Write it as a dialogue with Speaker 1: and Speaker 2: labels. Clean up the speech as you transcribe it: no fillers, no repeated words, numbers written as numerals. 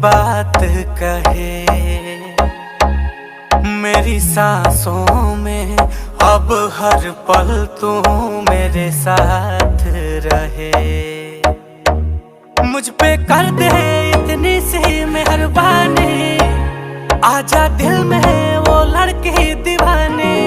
Speaker 1: बात कहे, मेरी सांसों में अब हर पल तू मेरे साथ रहे। मुझ पे कर दे इतनी सी मेहरबानी, आजा दिल में वो लड़की दीवानी।